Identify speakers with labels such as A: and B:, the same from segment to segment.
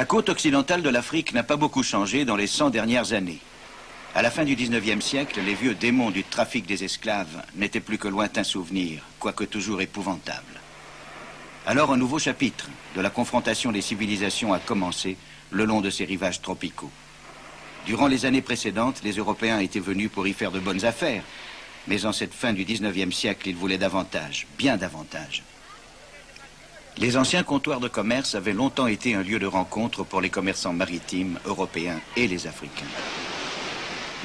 A: La côte occidentale de l'Afrique n'a pas beaucoup changé dans les 100 dernières années. À la fin du 19e siècle, les vieux démons du trafic des esclaves n'étaient plus que lointains souvenirs, quoique toujours épouvantables. Alors un nouveau chapitre de la confrontation des civilisations a commencé le long de ces rivages tropicaux. Durant les années précédentes, les Européens étaient venus pour y faire de bonnes affaires, mais en cette fin du 19e siècle, ils voulaient davantage, bien davantage. Les anciens comptoirs de commerce avaient longtemps été un lieu de rencontre pour les commerçants maritimes, européens et les Africains.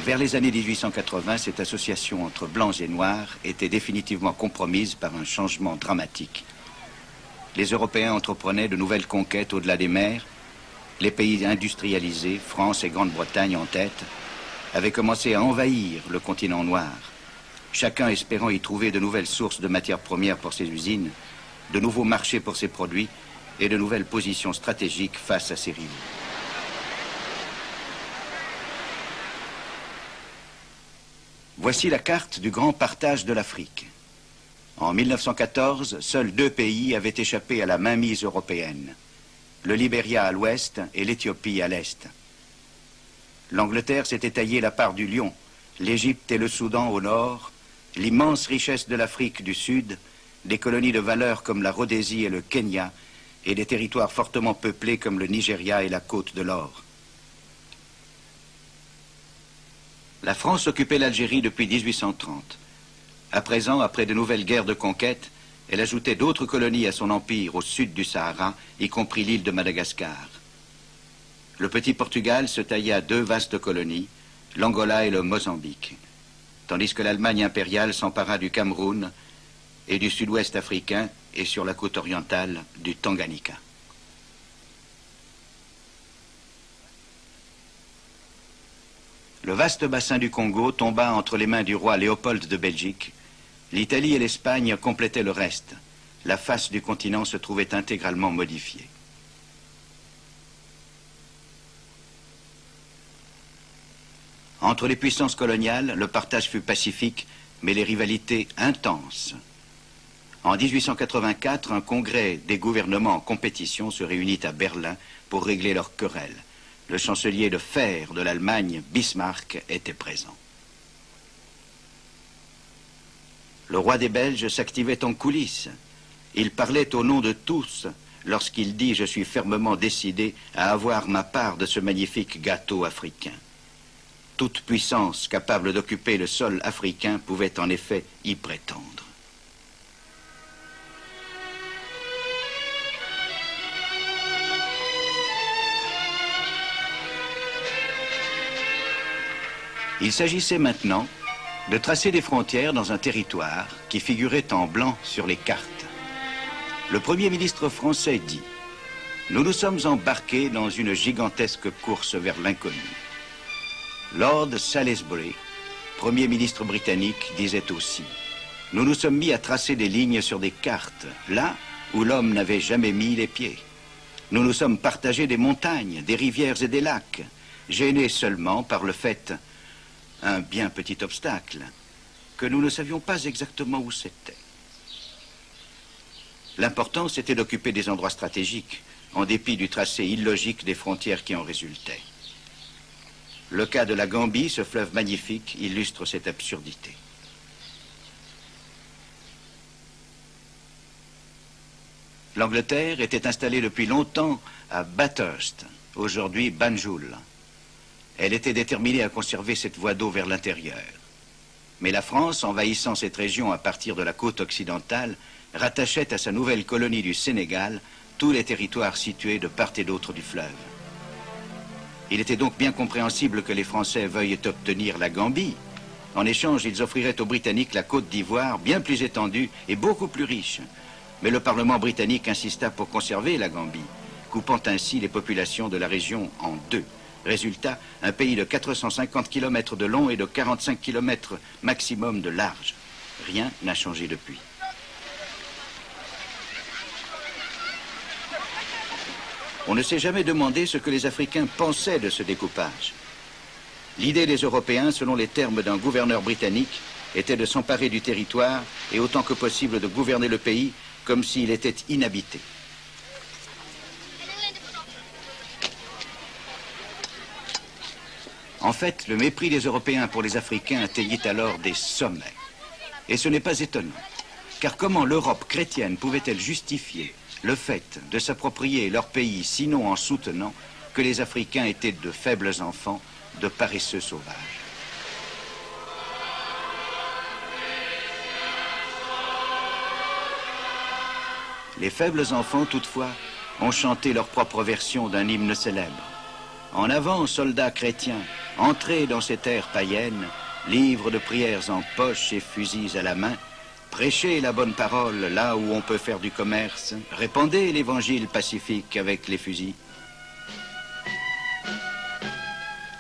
A: Vers les années 1880, cette association entre blancs et noirs était définitivement compromise par un changement dramatique. Les Européens entreprenaient de nouvelles conquêtes au-delà des mers. Les pays industrialisés, France et Grande-Bretagne en tête, avaient commencé à envahir le continent noir, chacun espérant y trouver de nouvelles sources de matières premières pour ses usines, de nouveaux marchés pour ses produits et de nouvelles positions stratégiques face à ses rivaux. Voici la carte du grand partage de l'Afrique. En 1914, seuls 2 pays avaient échappé à la mainmise européenne, le Libéria à l'ouest et l'Éthiopie à l'est. L'Angleterre s'était taillé la part du lion, l'Égypte et le Soudan au nord, l'immense richesse de l'Afrique du sud, des colonies de valeur comme la Rhodésie et le Kenya, et des territoires fortement peuplés comme le Nigeria et la Côte de l'Or. La France occupait l'Algérie depuis 1830. À présent, après de nouvelles guerres de conquête, elle ajoutait d'autres colonies à son empire au sud du Sahara, y compris l'île de Madagascar. Le petit Portugal se tailla 2 vastes colonies, l'Angola et le Mozambique, tandis que l'Allemagne impériale s'empara du Cameroun et du sud-ouest africain et sur la côte orientale du Tanganyika. Le vaste bassin du Congo tomba entre les mains du roi Léopold de Belgique. L'Italie et l'Espagne complétaient le reste. La face du continent se trouvait intégralement modifiée. Entre les puissances coloniales, le partage fut pacifique, mais les rivalités intenses. En 1884, un congrès des gouvernements en compétition se réunit à Berlin pour régler leurs querelles. Le chancelier de fer de l'Allemagne, Bismarck, était présent. Le roi des Belges s'activait en coulisses. Il parlait au nom de tous lorsqu'il dit « Je suis fermement décidé à avoir ma part de ce magnifique gâteau africain ». Toute puissance capable d'occuper le sol africain pouvait en effet y prétendre. Il s'agissait maintenant de tracer des frontières dans un territoire qui figurait en blanc sur les cartes. Le Premier ministre français dit « Nous nous sommes embarqués dans une gigantesque course vers l'inconnu ». Lord Salisbury, Premier ministre britannique, disait aussi « Nous nous sommes mis à tracer des lignes sur des cartes, là où l'homme n'avait jamais mis les pieds. Nous nous sommes partagés des montagnes, des rivières et des lacs, gênés seulement par le fait, un bien petit obstacle, que nous ne savions pas exactement où c'était. L'important, c'était d'occuper des endroits stratégiques, en dépit du tracé illogique des frontières qui en résultaient. Le cas de la Gambie, ce fleuve magnifique, illustre cette absurdité. L'Angleterre était installée depuis longtemps à Bathurst, aujourd'hui Banjul. Elle était déterminée à conserver cette voie d'eau vers l'intérieur. Mais la France, envahissant cette région à partir de la côte occidentale, rattachait à sa nouvelle colonie du Sénégal tous les territoires situés de part et d'autre du fleuve. Il était donc bien compréhensible que les Français veuillent obtenir la Gambie. En échange, ils offriraient aux Britanniques la Côte d'Ivoire, bien plus étendue et beaucoup plus riche. Mais le Parlement britannique insista pour conserver la Gambie, coupant ainsi les populations de la région en 2. Résultat, un pays de 450 km de long et de 45 km maximum de large. Rien n'a changé depuis. On ne s'est jamais demandé ce que les Africains pensaient de ce découpage. L'idée des Européens, selon les termes d'un gouverneur britannique, était de s'emparer du territoire et autant que possible de gouverner le pays comme s'il était inhabité. En fait, le mépris des Européens pour les Africains atteignit alors des sommets. Et ce n'est pas étonnant, car comment l'Europe chrétienne pouvait-elle justifier le fait de s'approprier leur pays, sinon en soutenant que les Africains étaient de faibles enfants, de paresseux sauvages? Les faibles enfants, toutefois, ont chanté leur propre version d'un hymne célèbre. En avant, soldats chrétiens, entrez dans ces terres païennes, livres de prières en poche et fusils à la main, prêchez la bonne parole là où on peut faire du commerce, répandez l'évangile pacifique avec les fusils.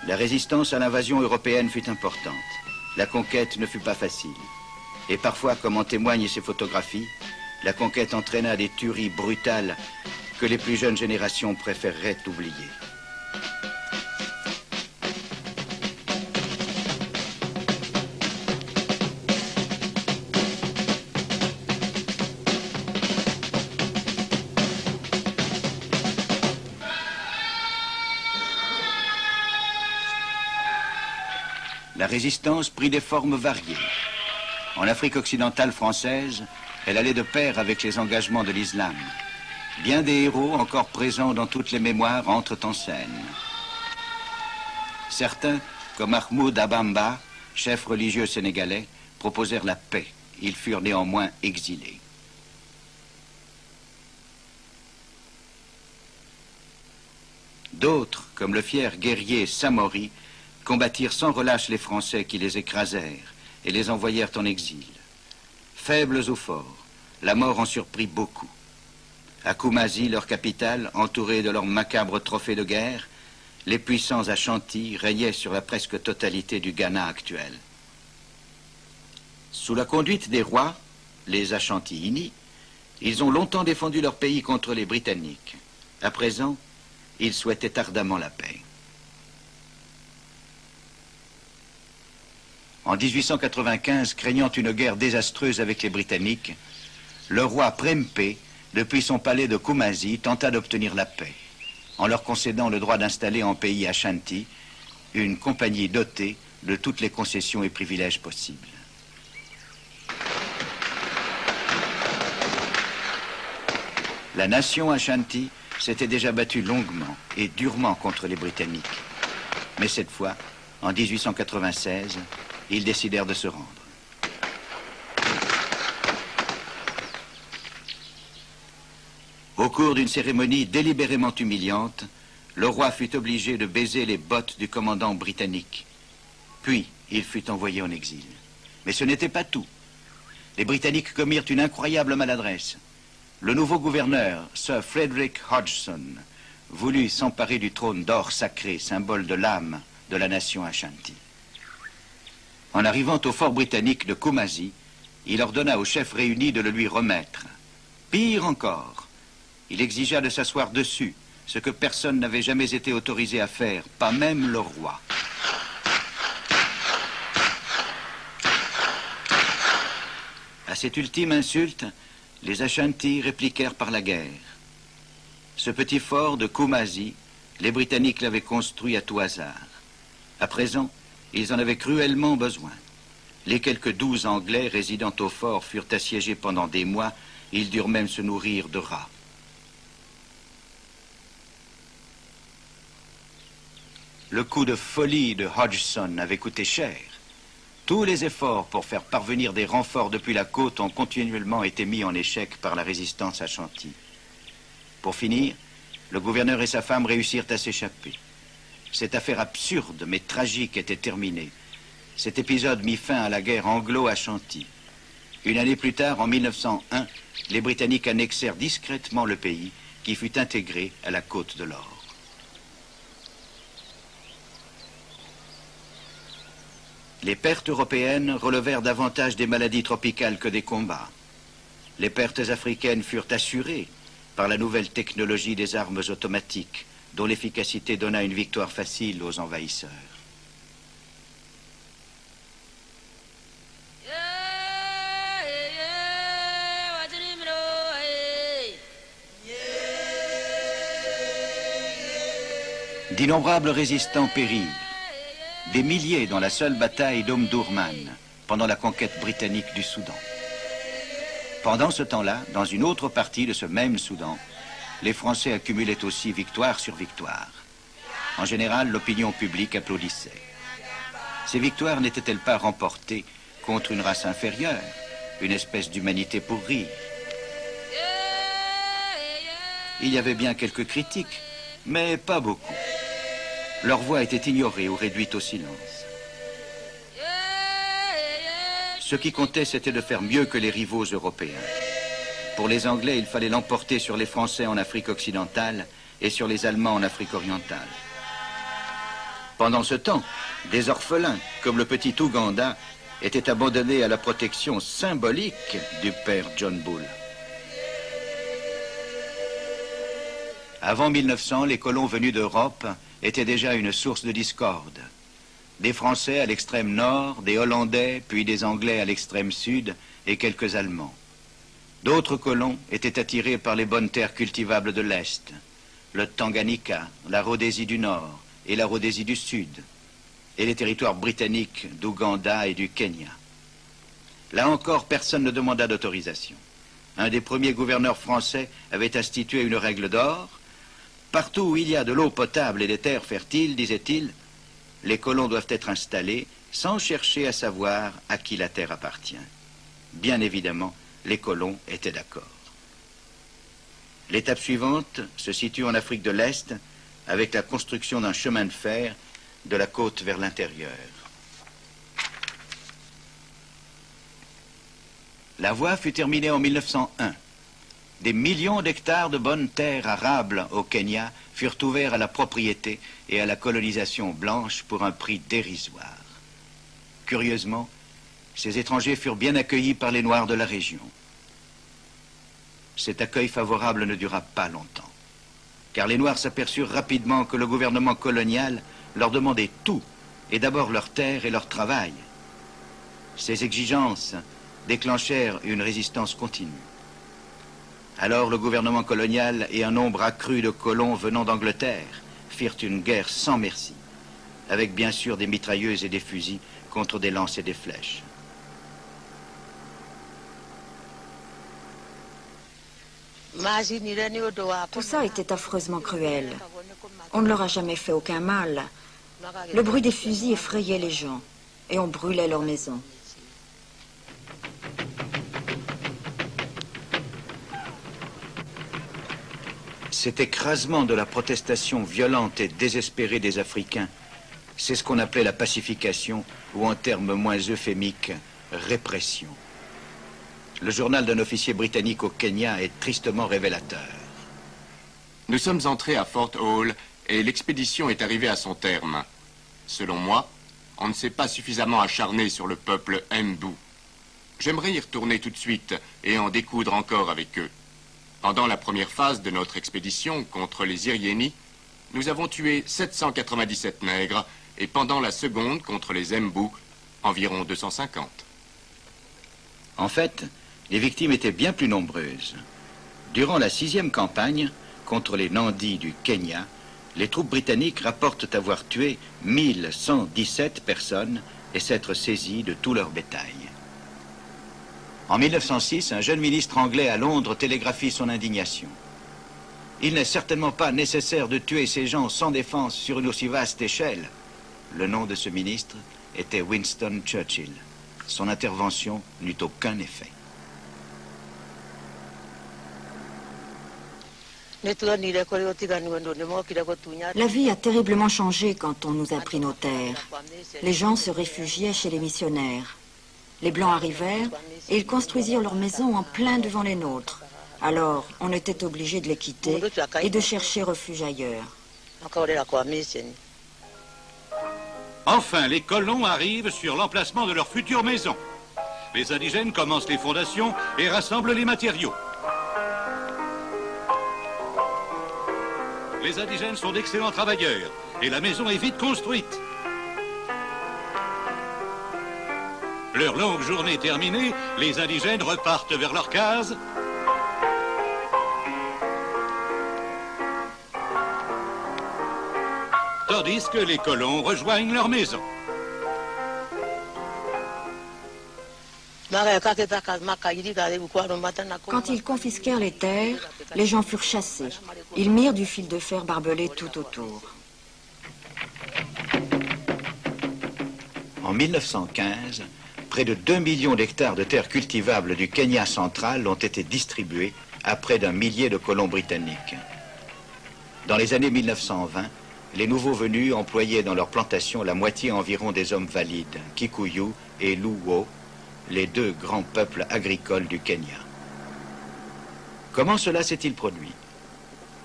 A: La résistance à l'invasion européenne fut importante. La conquête ne fut pas facile. Et parfois, comme en témoignent ces photographies, la conquête entraîna des tueries brutales que les plus jeunes générations préféreraient oublier. La résistance prit des formes variées. En Afrique occidentale française, elle allait de pair avec les engagements de l'islam. Bien des héros encore présents dans toutes les mémoires entrent en scène. Certains, comme Mahmoud Abamba, chef religieux sénégalais, proposèrent la paix. Ils furent néanmoins exilés. D'autres, comme le fier guerrier Samori, combattirent sans relâche les Français qui les écrasèrent et les envoyèrent en exil. Faibles ou forts, la mort en surprit beaucoup. À Koumazi, leur capitale, entourée de leurs macabres trophées de guerre, les puissants Ashanti régnaient sur la presque totalité du Ghana actuel. Sous la conduite des rois, les Ashanti-Ini, ils ont longtemps défendu leur pays contre les Britanniques. À présent, ils souhaitaient ardemment la paix. En 1895, craignant une guerre désastreuse avec les Britanniques, le roi Prempeh, depuis son palais de Koumazi, tenta d'obtenir la paix, en leur concédant le droit d'installer en pays Ashanti une compagnie dotée de toutes les concessions et privilèges possibles. La nation Ashanti s'était déjà battue longuement et durement contre les Britanniques. Mais cette fois, en 1896, ils décidèrent de se rendre. Au cours d'une cérémonie délibérément humiliante, le roi fut obligé de baiser les bottes du commandant britannique. Puis, il fut envoyé en exil. Mais ce n'était pas tout. Les Britanniques commirent une incroyable maladresse. Le nouveau gouverneur, Sir Frederick Hodgson, voulut s'emparer du trône d'or sacré, symbole de l'âme de la nation Ashanti. En arrivant au fort britannique de Koumazi, il ordonna aux chefs réunis de le lui remettre. Pire encore, il exigea de s'asseoir dessus, ce que personne n'avait jamais été autorisé à faire, pas même le roi. À cette ultime insulte, les Ashanti répliquèrent par la guerre. Ce petit fort de Koumazi, les Britanniques l'avaient construit à tout hasard. À présent, ils en avaient cruellement besoin. Les quelques 12 Anglais résidant au fort furent assiégés pendant des mois. Ils durent même se nourrir de rats. Le coup de folie de Hodgson avait coûté cher. Tous les efforts pour faire parvenir des renforts depuis la côte ont continuellement été mis en échec par la résistance Ashanti. Pour finir, le gouverneur et sa femme réussirent à s'échapper. Cette affaire absurde mais tragique était terminée. Cet épisode mit fin à la guerre anglo-Ashanti. Une année plus tard, en 1901, les Britanniques annexèrent discrètement le pays qui fut intégré à la Côte de l'Or. Les pertes européennes relevèrent davantage des maladies tropicales que des combats. Les pertes africaines furent assurées par la nouvelle technologie des armes automatiques, dont l'efficacité donna une victoire facile aux envahisseurs. D'innombrables résistants périrent. des milliers dans la seule bataille d'Omdurman, pendant la conquête britannique du Soudan. Pendant ce temps-là, dans une autre partie de ce même Soudan, les Français accumulaient aussi victoire sur victoire. En général, l'opinion publique applaudissait. Ces victoires n'étaient-elles pas remportées contre une race inférieure, une espèce d'humanité pour rire? Il y avait bien quelques critiques, mais pas beaucoup. Leur voix était ignorée ou réduite au silence. Ce qui comptait, c'était de faire mieux que les rivaux européens. Pour les Anglais, il fallait l'emporter sur les Français en Afrique occidentale et sur les Allemands en Afrique orientale. Pendant ce temps, des orphelins, comme le petit Ouganda, étaient abandonnés à la protection symbolique du père John Bull. Avant 1900, les colons venus d'Europe étaient déjà une source de discorde. Des Français à l'extrême nord, des Hollandais, puis des Anglais à l'extrême sud et quelques Allemands. D'autres colons étaient attirés par les bonnes terres cultivables de l'Est, le Tanganyika, la Rhodésie du Nord et la Rhodésie du Sud, et les territoires britanniques d'Ouganda et du Kenya. Là encore, personne ne demanda d'autorisation. Un des premiers gouverneurs français avait institué une règle d'or. Partout où il y a de l'eau potable et des terres fertiles, disait-il, les colons doivent être installés sans chercher à savoir à qui la terre appartient. Bien évidemment, les colons étaient d'accord. L'étape suivante se situe en Afrique de l'Est avec la construction d'un chemin de fer de la côte vers l'intérieur. La voie fut terminée en 1901. Des millions d'hectares de bonnes terres arables au Kenya furent ouverts à la propriété et à la colonisation blanche pour un prix dérisoire. Curieusement, ces étrangers furent bien accueillis par les Noirs de la région. Cet accueil favorable ne dura pas longtemps, car les Noirs s'aperçurent rapidement que le gouvernement colonial leur demandait tout, et d'abord leurs terres et leur travail. Ces exigences déclenchèrent une résistance continue. Alors le gouvernement colonial et un nombre accru de colons venant d'Angleterre firent une guerre sans merci, avec bien sûr des mitrailleuses et des fusils contre des lances et des flèches.
B: Tout ça était affreusement cruel. On ne leur a jamais fait aucun mal. Le bruit des fusils effrayait les gens et on brûlait leurs maisons.
A: Cet écrasement de la protestation violente et désespérée des Africains, c'est ce qu'on appelait la pacification, ou en termes moins euphémiques, répression. Le journal d'un officier britannique au Kenya est tristement révélateur.
C: Nous sommes entrés à Fort Hall et l'expédition est arrivée à son terme. Selon moi, on ne s'est pas suffisamment acharné sur le peuple Mbu. J'aimerais y retourner tout de suite et en découdre encore avec eux. Pendant la première phase de notre expédition contre les Iriénis, nous avons tué 797 nègres et pendant la seconde contre les Mbu, environ 250.
A: En fait, les victimes étaient bien plus nombreuses. Durant la 6e campagne contre les Nandi du Kenya, les troupes britanniques rapportent avoir tué 1117 personnes et s'être saisies de tout leur bétail. En 1906, un jeune ministre anglais à Londres télégraphie son indignation. Il n'est certainement pas nécessaire de tuer ces gens sans défense sur une aussi vaste échelle. Le nom de ce ministre était Winston Churchill. Son intervention n'eut aucun effet.
B: La vie a terriblement changé quand on nous a pris nos terres. Les gens se réfugiaient chez les missionnaires. Les Blancs arrivèrent et ils construisirent leurs maisons en plein devant les nôtres. Alors, on était obligé de les quitter et de chercher refuge ailleurs.
D: Enfin, les colons arrivent sur l'emplacement de leur future maison. Les indigènes commencent les fondations et rassemblent les matériaux. Les indigènes sont d'excellents travailleurs et la maison est vite construite. Leur longue journée terminée, les indigènes repartent vers leurs cases. Tandis que les colons rejoignent leur maison.
B: Quand ils confisquèrent les terres, les gens furent chassés. Ils mirent du fil de fer barbelé tout autour.
A: En 1915, près de 2 millions d'hectares de terres cultivables du Kenya central ont été distribués à près d'1 millier de colons britanniques. Dans les années 1920, les nouveaux venus employaient dans leurs plantations la moitié environ des hommes valides, Kikuyu et Luo, les deux grands peuples agricoles du Kenya. Comment cela s'est-il produit?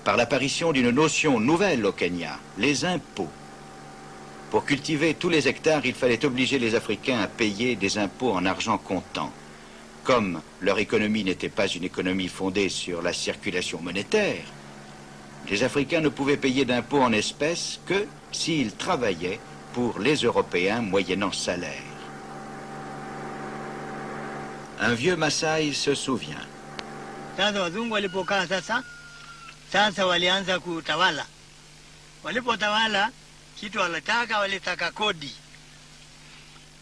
A: Par l'apparition d'une notion nouvelle au Kenya, les impôts. Pour cultiver tous les hectares, il fallait obliger les Africains à payer des impôts en argent comptant. Comme leur économie n'était pas une économie fondée sur la circulation monétaire, les Africains ne pouvaient payer d'impôts en espèces que s'ils travaillaient pour les Européens moyennant salaire. Un vieux Maasai se souvient.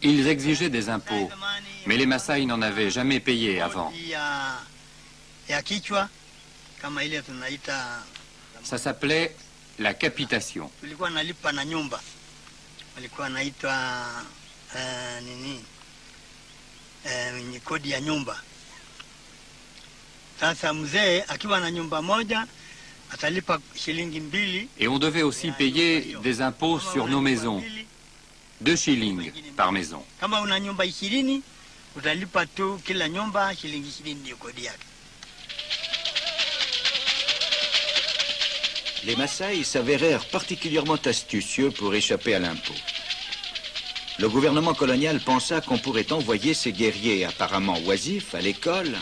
E: Ils exigeaient des impôts, mais les Maasai n'en avaient jamais payé avant. Ça s'appelait la capitation. Et on devait aussi payer des impôts sur nos maisons, 2 shillings par maison.
A: Les Maasai s'avérèrent particulièrement astucieux pour échapper à l'impôt. Le gouvernement colonial pensa qu'on pourrait envoyer ces guerriers apparemment oisifs à l'école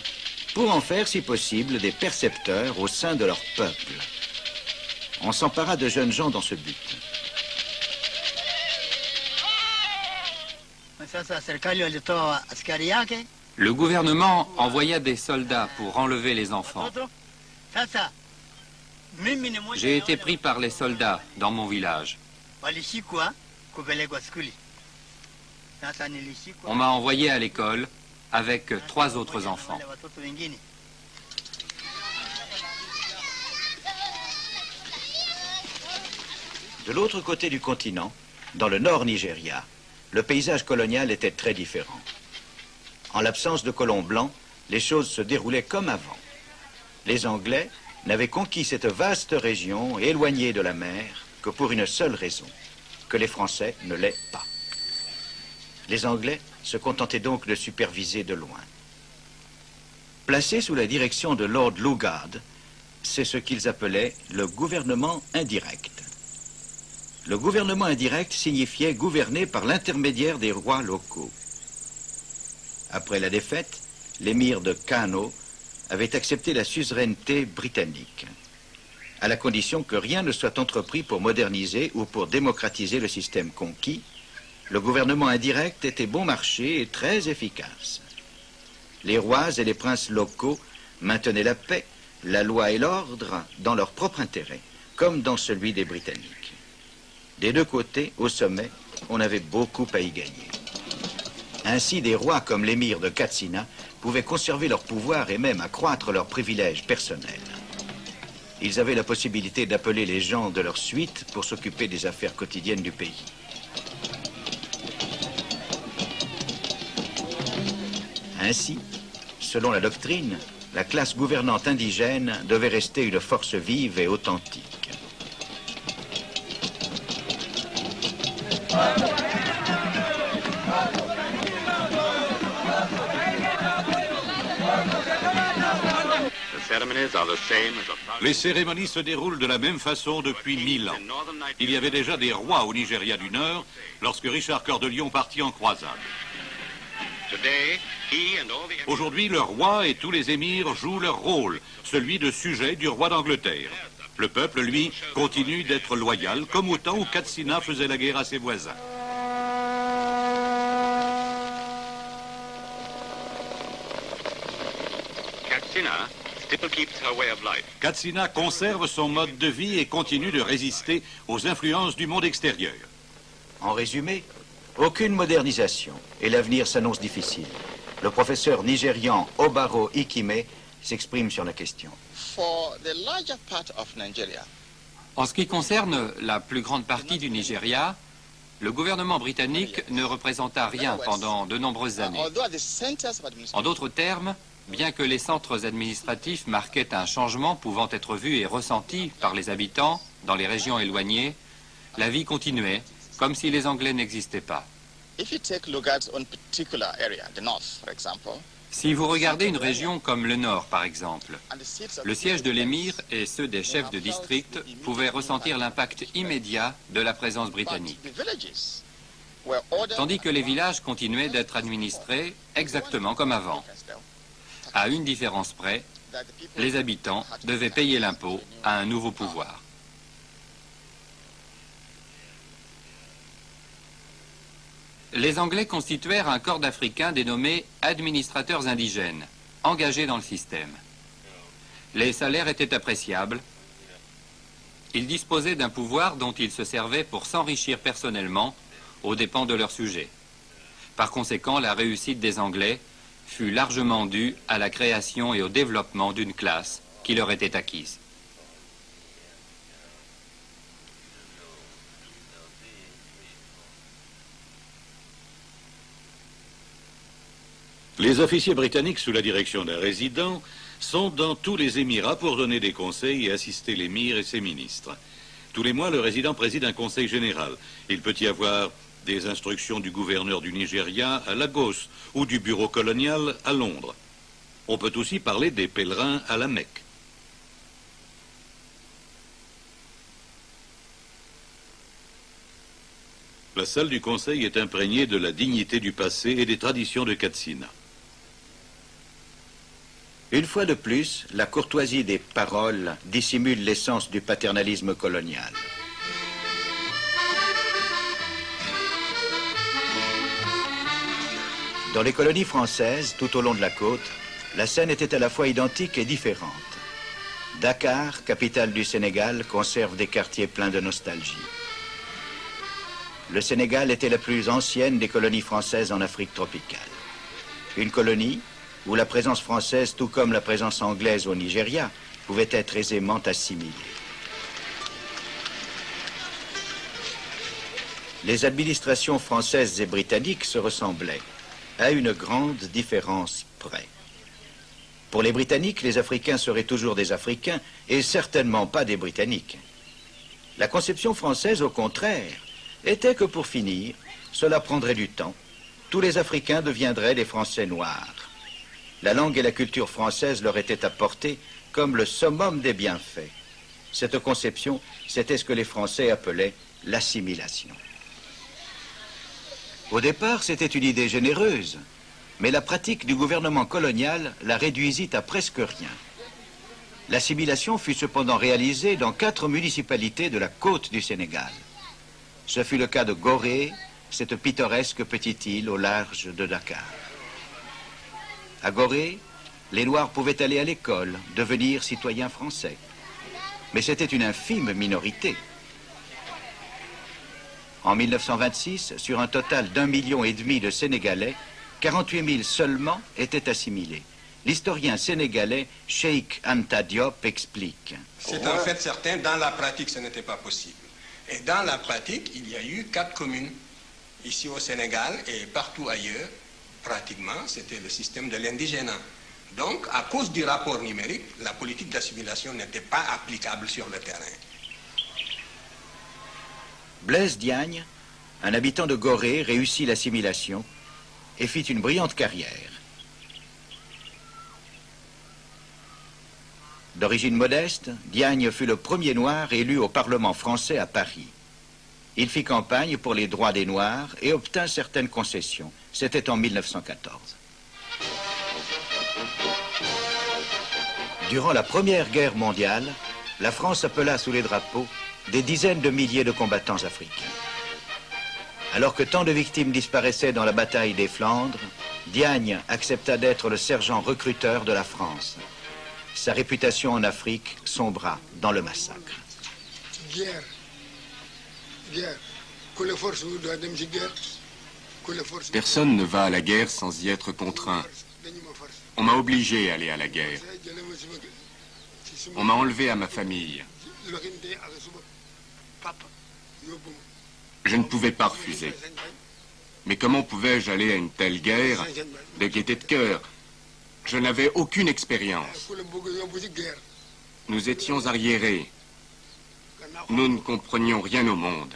A: pour en faire, si possible, des percepteurs au sein de leur peuple. On s'empara de jeunes gens dans ce but.
E: Le gouvernement envoya des soldats pour enlever les enfants. J'ai été pris par les soldats dans mon village. On m'a envoyé à l'école avec 3 autres enfants.
A: De l'autre côté du continent, dans le nord Nigeria, le paysage colonial était très différent. En l'absence de colons blancs, les choses se déroulaient comme avant. Les Anglais n'avaient conquis cette vaste région éloignée de la mer que pour une seule raison, que les Français ne l'aient pas. Les Anglais se contentaient donc de superviser de loin. Placés sous la direction de Lord Lugard, c'est ce qu'ils appelaient le gouvernement indirect. Le gouvernement indirect signifiait gouverner par l'intermédiaire des rois locaux. Après la défaite, l'émir de Kano avait accepté la suzeraineté britannique, à la condition que rien ne soit entrepris pour moderniser ou pour démocratiser le système conquis. Le gouvernement indirect était bon marché et très efficace. Les rois et les princes locaux maintenaient la paix, la loi et l'ordre dans leur propre intérêt, comme dans celui des Britanniques. Des deux côtés, au sommet, on avait beaucoup à y gagner. Ainsi, des rois comme l'émir de Katsina pouvaient conserver leur pouvoir et même accroître leurs privilèges personnels. Ils avaient la possibilité d'appeler les gens de leur suite pour s'occuper des affaires quotidiennes du pays. Ainsi, selon la doctrine, la classe gouvernante indigène devait rester une force vive et authentique.
D: Les cérémonies se déroulent de la même façon depuis 1000 ans. Il y avait déjà des rois au Nigeria du Nord lorsque Richard Cœur de Lion partit en croisade. Aujourd'hui, le roi et tous les émirs jouent leur rôle, celui de sujet du roi d'Angleterre. Le peuple, lui, continue d'être loyal, comme au temps où Katsina faisait la guerre à ses voisins. Katsina conserve son mode de vie et continue de résister aux influences du monde extérieur.
A: En résumé, aucune modernisation et l'avenir s'annonce difficile. Le professeur nigérian Obaro Ikime s'exprime sur la question.
E: En ce qui concerne la plus grande partie du Nigeria, le gouvernement britannique ne représenta rien pendant de nombreuses années. En d'autres termes, bien que les centres administratifs marquaient un changement pouvant être vu et ressenti par les habitants dans les régions éloignées, la vie continuait comme si les Anglais n'existaient pas. Si vous regardez une région comme le Nord, par exemple, le siège de l'émir et ceux des chefs de district pouvaient ressentir l'impact immédiat de la présence britannique. Tandis que les villages continuaient d'être administrés exactement comme avant. À une différence près, les habitants devaient payer l'impôt à un nouveau pouvoir. Les Anglais constituèrent un corps d'Africains dénommé administrateurs indigènes, engagés dans le système. Les salaires étaient appréciables. Ils disposaient d'un pouvoir dont ils se servaient pour s'enrichir personnellement aux dépens de leurs sujets. Par conséquent, la réussite des Anglais fut largement due à la création et au développement d'une classe qui leur était acquise.
D: Les officiers britanniques, sous la direction d'un résident, sont dans tous les émirats pour donner des conseils et assister l'émir et ses ministres. Tous les mois, le résident préside un conseil général. Il peut y avoir des instructions du gouverneur du Nigeria à Lagos ou du bureau colonial à Londres. On peut aussi parler des pèlerins à la Mecque. La salle du conseil est imprégnée de la dignité du passé et des traditions de Katsina.
A: Une fois de plus, la courtoisie des paroles dissimule l'essence du paternalisme colonial. Dans les colonies françaises, tout au long de la côte, la scène était à la fois identique et différente. Dakar, capitale du Sénégal, conserve des quartiers pleins de nostalgie. Le Sénégal était la plus ancienne des colonies françaises en Afrique tropicale. Une colonie où la présence française, tout comme la présence anglaise au Nigeria, pouvait être aisément assimilée. Les administrations françaises et britanniques se ressemblaient, à une grande différence près. Pour les Britanniques, les Africains seraient toujours des Africains et certainement pas des Britanniques. La conception française, au contraire, était que pour finir, cela prendrait du temps. Tous les Africains deviendraient des Français noirs. La langue et la culture française leur étaient apportées comme le summum des bienfaits. Cette conception, c'était ce que les Français appelaient l'assimilation. Au départ, c'était une idée généreuse, mais la pratique du gouvernement colonial la réduisit à presque rien. L'assimilation fut cependant réalisée dans 4 municipalités de la côte du Sénégal. Ce fut le cas de Gorée, cette pittoresque petite île au large de Dakar. À Gorée, les Noirs pouvaient aller à l'école, devenir citoyens français. Mais c'était une infime minorité. En 1926, sur un total d'1,5 million de Sénégalais, 48 000 seulement étaient assimilés. L'historien sénégalais Cheikh Anta Diop explique.
F: C'est un fait certain, dans la pratique, ce n'était pas possible. Et dans la pratique, il y a eu 4 communes. Ici au Sénégal et partout ailleurs, pratiquement, c'était le système de l'indigénat. Donc, à cause du rapport numérique, la politique d'assimilation n'était pas applicable sur le terrain.
A: Blaise Diagne, un habitant de Gorée, réussit l'assimilation et fit une brillante carrière. D'origine modeste, Diagne fut le premier noir élu au Parlement français à Paris. Il fit campagne pour les droits des Noirs et obtint certaines concessions. C'était en 1914. Durant la Première Guerre mondiale, la France appela sous les drapeaux des dizaines de milliers de combattants africains. Alors que tant de victimes disparaissaient dans la bataille des Flandres, Diagne accepta d'être le sergent recruteur de la France. Sa réputation en Afrique sombra dans le massacre.
G: Guerre. Que les forces doivent dem ci guerre.
C: Personne ne va à la guerre sans y être contraint. On m'a obligé à aller à la guerre. On m'a enlevé à ma famille. Je ne pouvais pas refuser. Mais comment pouvais-je aller à une telle guerre de gaieté de cœur? Je n'avais aucune expérience. Nous étions arriérés. Nous ne comprenions rien au monde.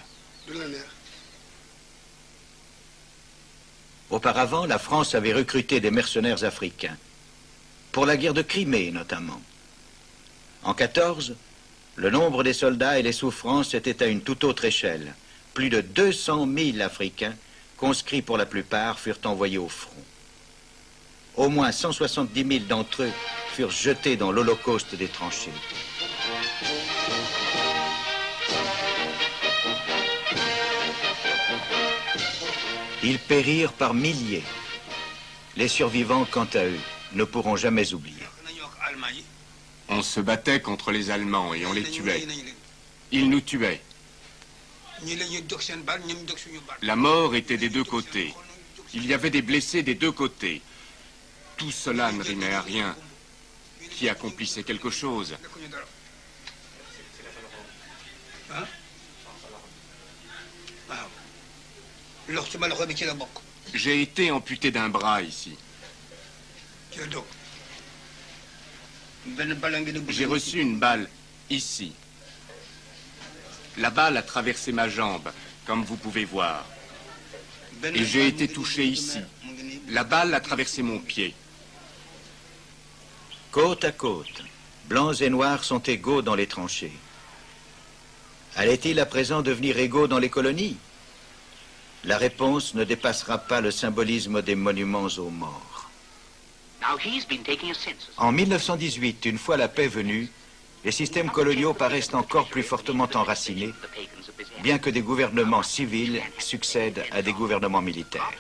A: Auparavant, la France avait recruté des mercenaires africains, pour la guerre de Crimée notamment. En 14, le nombre des soldats et les souffrances étaient à une toute autre échelle. Plus de 200 000 Africains, conscrits pour la plupart, furent envoyés au front. Au moins 170 000 d'entre eux furent jetés dans l'holocauste des tranchées. Ils périrent par milliers. Les survivants, quant à eux, ne pourront jamais oublier.
C: On se battait contre les Allemands et on les tuait. Ils nous tuaient. La mort était des deux côtés. Il y avait des blessés des deux côtés. Tout cela ne rimait à rien. Qui accomplissait quelque chose? J'ai été amputé d'un bras ici. J'ai reçu une balle ici. La balle a traversé ma jambe, comme vous pouvez voir. Et j'ai été touché ici. La balle a traversé mon pied.
A: Côte à côte, blancs et noirs sont égaux dans les tranchées. Allait-il à présent devenir égaux dans les colonies? La réponse ne dépassera pas le symbolisme des monuments aux morts. En 1918, une fois la paix venue, les systèmes coloniaux paraissent encore plus fortement enracinés, bien que des gouvernements civils succèdent à des gouvernements militaires.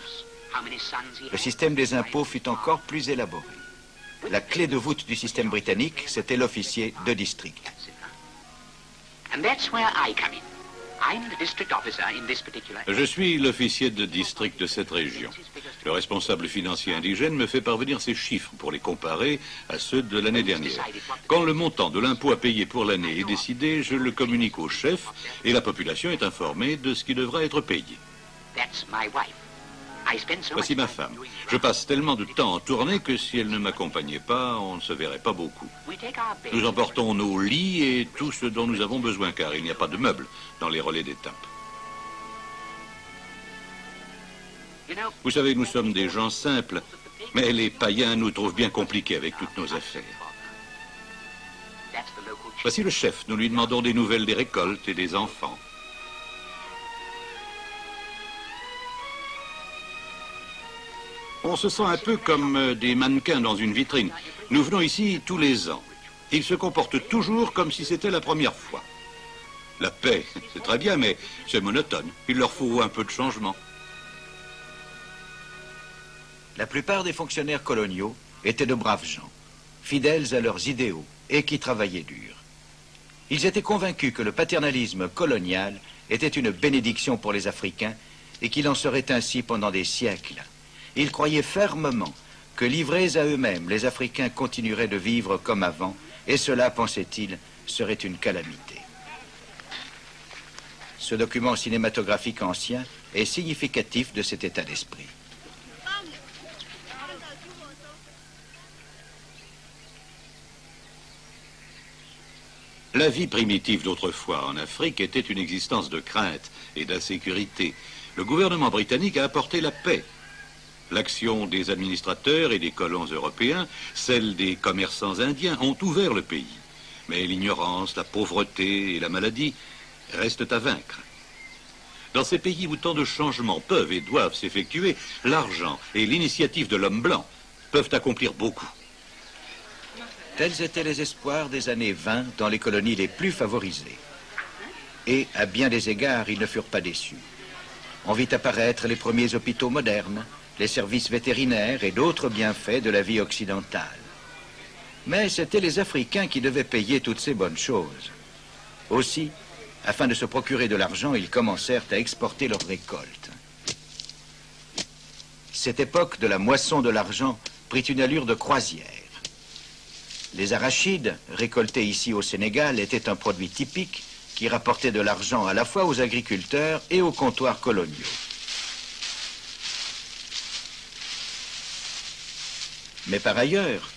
A: Le système des impôts fut encore plus élaboré. La clé de voûte du système britannique, c'était l'officier de district.
D: Je suis l'officier de district de cette région. Le responsable financier indigène me fait parvenir ces chiffres pour les comparer à ceux de l'année dernière. Quand le montant de l'impôt à payer pour l'année est décidé, je le communique au chef et la population est informée de ce qui devra être payé. Voici ma femme. Je passe tellement de temps en tournée que si elle ne m'accompagnait pas, on ne se verrait pas beaucoup. Nous emportons nos lits et tout ce dont nous avons besoin, car il n'y a pas de meubles dans les relais d'étape. Vous savez, nous sommes des gens simples, mais les païens nous trouvent bien compliqués avec toutes nos affaires. Voici le chef. Nous lui demandons des nouvelles des récoltes et des enfants. On se sent un peu comme des mannequins dans une vitrine. Nous venons ici tous les ans. Ils se comportent toujours comme si c'était la première fois. La paix, c'est très bien, mais c'est monotone. Il leur faut un peu de changement.
A: La plupart des fonctionnaires coloniaux étaient de braves gens, fidèles à leurs idéaux et qui travaillaient dur. Ils étaient convaincus que le paternalisme colonial était une bénédiction pour les Africains et qu'il en serait ainsi pendant des siècles. Ils croyaient fermement que, livrés à eux-mêmes, les Africains continueraient de vivre comme avant, et cela, pensaient-ils, serait une calamité. Ce document cinématographique ancien est significatif de cet état d'esprit.
D: La vie primitive d'autrefois en Afrique était une existence de crainte et d'insécurité. Le gouvernement britannique a apporté la paix. L'action des administrateurs et des colons européens, celle des commerçants indiens, ont ouvert le pays. Mais l'ignorance, la pauvreté et la maladie restent à vaincre. Dans ces pays où tant de changements peuvent et doivent s'effectuer, l'argent et l'initiative de l'homme blanc peuvent accomplir beaucoup.
A: Tels étaient les espoirs des années 20 dans les colonies les plus favorisées. Et, à bien des égards, ils ne furent pas déçus. On vit apparaître les premiers hôpitaux modernes, les services vétérinaires et d'autres bienfaits de la vie occidentale. Mais c'étaient les Africains qui devaient payer toutes ces bonnes choses. Aussi, afin de se procurer de l'argent, ils commencèrent à exporter leurs récoltes. Cette époque de la moisson de l'argent prit une allure de croisière. Les arachides, récoltés ici au Sénégal, étaient un produit typique qui rapportait de l'argent à la fois aux agriculteurs et aux comptoirs coloniaux. Mais par ailleurs,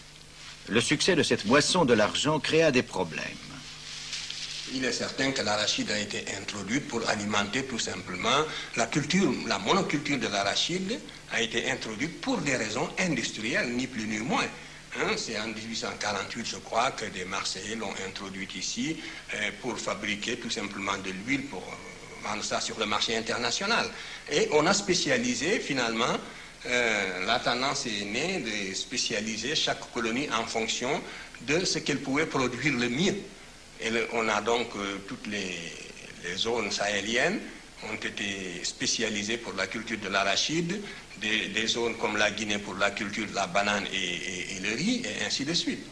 A: le succès de cette moisson de l'argent créa des problèmes.
F: Il est certain que l'arachide a été introduite pour alimenter tout simplement la culture, la monoculture de l'arachide a été introduite pour des raisons industrielles, ni plus ni moins. C'est en 1848, je crois, que des Marseillais l'ont introduite ici pour fabriquer tout simplement de l'huile pour vendre ça sur le marché international. Et on a spécialisé finalement, la tendance est née de spécialiser chaque colonie en fonction de ce qu'elle pouvait produire le mieux. Et on a donc toutes les zones sahéliennes ont été spécialisées pour la culture de l'arachide, des zones comme la Guinée pour la culture de la banane et le riz, et ainsi de suite.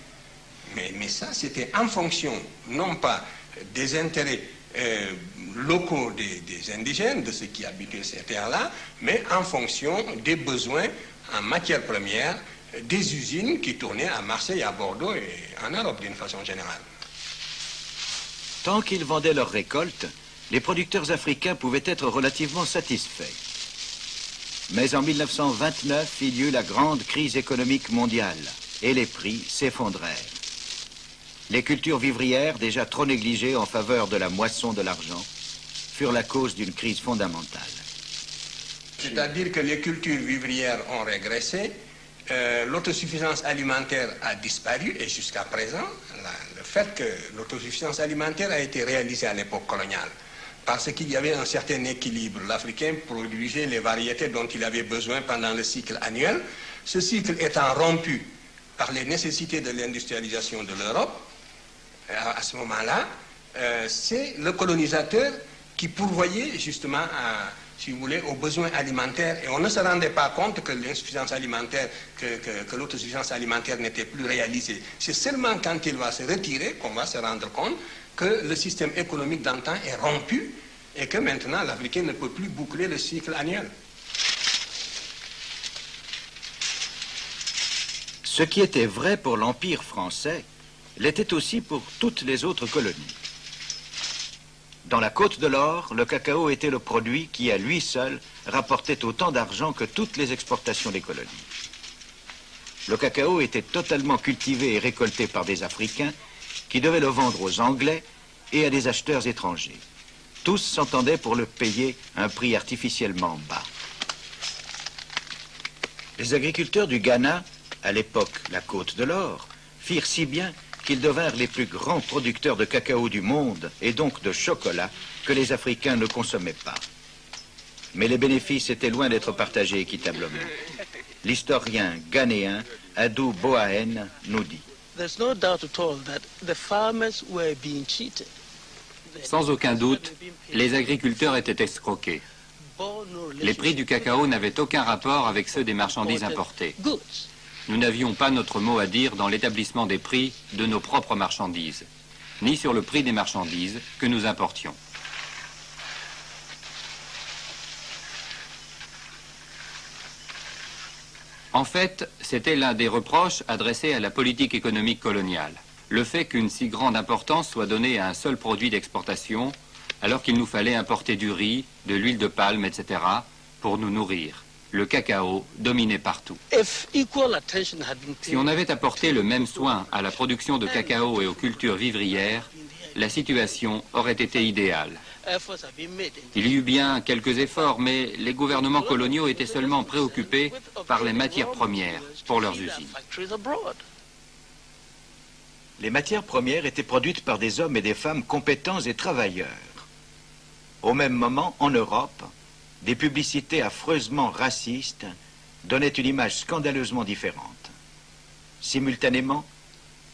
F: Mais ça, c'était en fonction, non pas des intérêts locaux des indigènes, de ceux qui habitaient ces terres-là, mais en fonction des besoins en matières premières des usines qui tournaient à Marseille, à Bordeaux et en Europe d'une façon générale.
A: Tant qu'ils vendaient leurs récoltes, les producteurs africains pouvaient être relativement satisfaits. Mais en 1929, il y eut la grande crise économique mondiale et les prix s'effondrèrent. Les cultures vivrières, déjà trop négligées en faveur de la moisson de l'argent, furent la cause d'une crise fondamentale.
F: C'est-à-dire que les cultures vivrières ont régressé, l'autosuffisance alimentaire a disparu et jusqu'à présent, le fait que l'autosuffisance alimentaire a été réalisée à l'époque coloniale parce qu'il y avait un certain équilibre. L'Africain produisait les variétés dont il avait besoin pendant le cycle annuel. Ce cycle étant rompu par les nécessités de l'industrialisation de l'Europe, à ce moment-là, c'est le colonisateur qui pourvoyait justement si vous voulez, aux besoins alimentaires. Et on ne se rendait pas compte que l'insuffisance alimentaire, que l'autosuffisance alimentaire n'était plus réalisée. C'est seulement quand il va se retirer qu'on va se rendre compte que le système économique d'antan est rompu et que maintenant l'Africain ne peut plus boucler le cycle annuel.
A: Ce qui était vrai pour l'Empire français l'était aussi pour toutes les autres colonies. Dans la Côte de l'Or, le cacao était le produit qui, à lui seul, rapportait autant d'argent que toutes les exportations des colonies. Le cacao était totalement cultivé et récolté par des Africains qui devaient le vendre aux Anglais et à des acheteurs étrangers. Tous s'entendaient pour le payer un prix artificiellement bas. Les agriculteurs du Ghana, à l'époque la Côte de l'Or, firent si bien qu'ils devinrent les plus grands producteurs de cacao du monde et donc de chocolat que les Africains ne consommaient pas. Mais les bénéfices étaient loin d'être partagés équitablement. L'historien ghanéen Adou Boahen nous dit:
E: Sans aucun doute, les agriculteurs étaient escroqués. Les prix du cacao n'avaient aucun rapport avec ceux des marchandises importées. Nous n'avions pas notre mot à dire dans l'établissement des prix de nos propres marchandises, ni sur le prix des marchandises que nous importions. En fait, c'était l'un des reproches adressés à la politique économique coloniale. Le fait qu'une si grande importance soit donnée à un seul produit d'exportation, alors qu'il nous fallait importer du riz, de l'huile de palme, etc., pour nous nourrir. Le cacao dominait partout. Si on avait apporté le même soin à la production de cacao et aux cultures vivrières, la situation aurait été idéale. Il y eut bien quelques efforts, mais les gouvernements coloniaux étaient seulement préoccupés par les matières premières pour leurs usines.
A: Les matières premières étaient produites par des hommes et des femmes compétents et travailleurs. Au même moment, en Europe, des publicités affreusement racistes donnaient une image scandaleusement différente. Simultanément,